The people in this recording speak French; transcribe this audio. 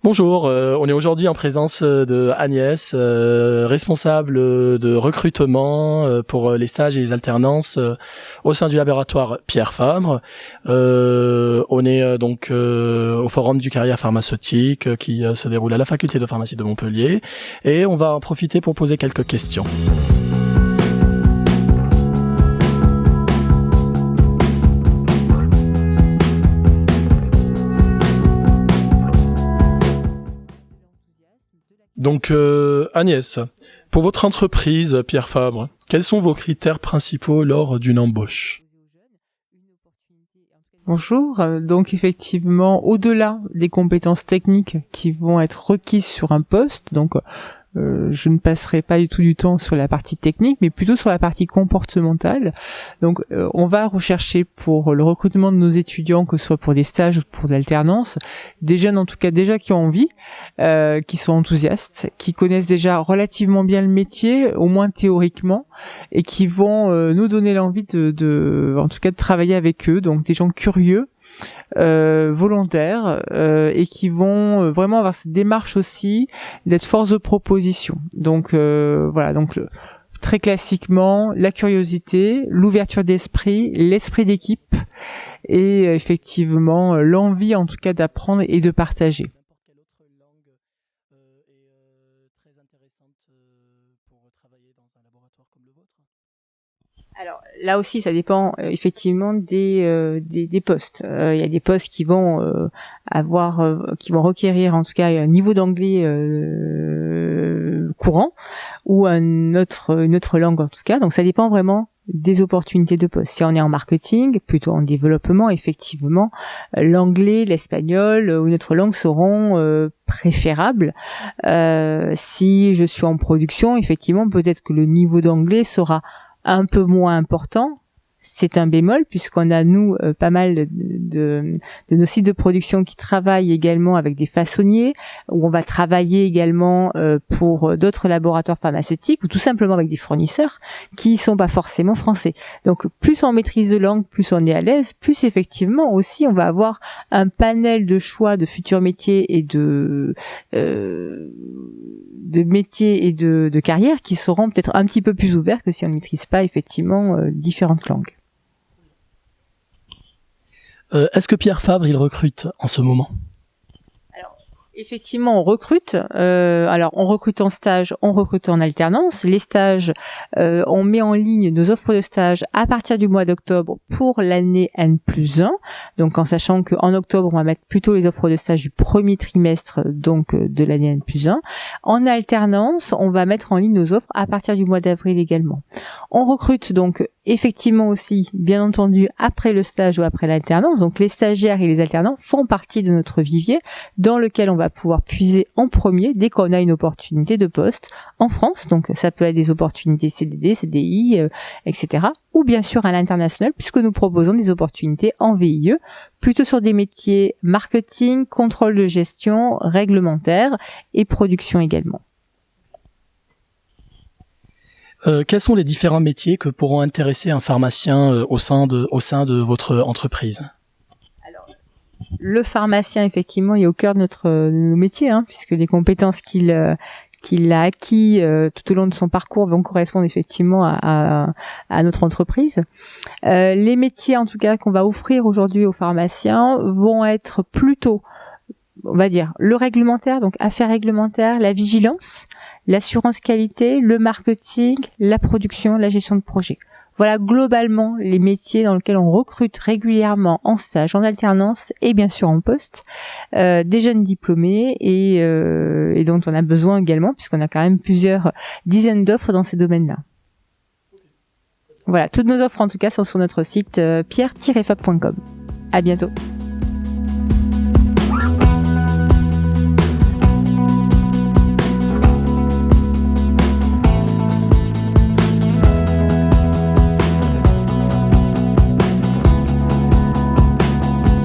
Bonjour, on est aujourd'hui en présence de Agnès, responsable de recrutement pour les stages et les alternances au sein du laboratoire Pierre Fabre. On est donc au Forum du Carrière pharmaceutique qui se déroule à la faculté de pharmacie de Montpellier et on va en profiter pour poser quelques questions. Donc Agnès, pour votre entreprise Pierre Fabre, quels sont vos critères principaux lors d'une embauche ? Bonjour, donc effectivement, au-delà des compétences techniques qui vont être requises sur un poste, donc je ne passerai pas du tout du temps sur la partie technique, mais plutôt sur la partie comportementale. Donc on va rechercher pour le recrutement de nos étudiants, que ce soit pour des stages ou pour de l'alternance, des jeunes en tout cas déjà qui ont envie, qui sont enthousiastes, qui connaissent déjà relativement bien le métier, au moins théoriquement, et qui vont nous donner l'envie en tout cas de travailler avec eux, donc des gens curieux, volontaires et qui vont vraiment avoir cette démarche aussi d'être force de proposition. Donc voilà, donc très classiquement la curiosité, l'ouverture d'esprit, l'esprit d'équipe et effectivement l'envie en tout cas d'apprendre et de partager. Alors là aussi, ça dépend effectivement des postes. Il y a des postes qui vont qui vont requérir en tout cas un niveau d'anglais courant ou une autre langue en tout cas. Donc ça dépend vraiment des opportunités de poste. Si on est en marketing, plutôt en développement, effectivement, l'anglais, l'espagnol ou une autre langue seront préférables. Si je suis en production, effectivement, peut-être que le niveau d'anglais sera un peu moins important. C'est un bémol puisqu'on a nous pas mal de nos sites de production qui travaillent également avec des façonniers, où on va travailler également pour d'autres laboratoires pharmaceutiques ou tout simplement avec des fournisseurs qui sont pas forcément français. Donc plus on maîtrise de langue, plus on est à l'aise, plus effectivement aussi on va avoir un panel de choix de futurs métiers et de métiers et de carrières qui seront peut-être un petit peu plus ouverts que si on ne maîtrise pas effectivement différentes langues. Est-ce que Pierre Fabre, il recrute en ce moment ? Effectivement, on recrute. Alors, on recrute en stage, on recrute en alternance. Les stages, on met en ligne nos offres de stage à partir du mois d'octobre pour l'année N+1. Donc, en sachant qu'en octobre, on va mettre plutôt les offres de stage du premier trimestre, donc de l'année N+1. En alternance, on va mettre en ligne nos offres à partir du mois d'avril également. On recrute donc effectivement aussi, bien entendu, après le stage ou après l'alternance. Donc, les stagiaires et les alternants font partie de notre vivier dans lequel on va pouvoir puiser en premier dès qu'on a une opportunité de poste en France. Donc, ça peut être des opportunités CDD, CDI, etc. Ou bien sûr à l'international, puisque nous proposons des opportunités en VIE, plutôt sur des métiers marketing, contrôle de gestion, réglementaire et production également. Quels sont les différents métiers que pourront intéresser un pharmacien au sein de votre entreprise ? Alors, le pharmacien, effectivement, est au cœur de nos métiers, puisque les compétences qu'il a acquis tout au long de son parcours vont correspondre effectivement à notre entreprise. Les métiers, en tout cas, qu'on va offrir aujourd'hui aux pharmaciens vont être plutôt, on va dire, le réglementaire, donc affaires réglementaires, la vigilance, l'assurance qualité, le marketing, la production, la gestion de projet. Voilà globalement les métiers dans lesquels on recrute régulièrement en stage, en alternance et bien sûr en poste, des jeunes diplômés et dont on a besoin également puisqu'on a quand même plusieurs dizaines d'offres dans ces domaines-là. Voilà, toutes nos offres en tout cas sont sur notre site pierre-fab.com. À bientôt.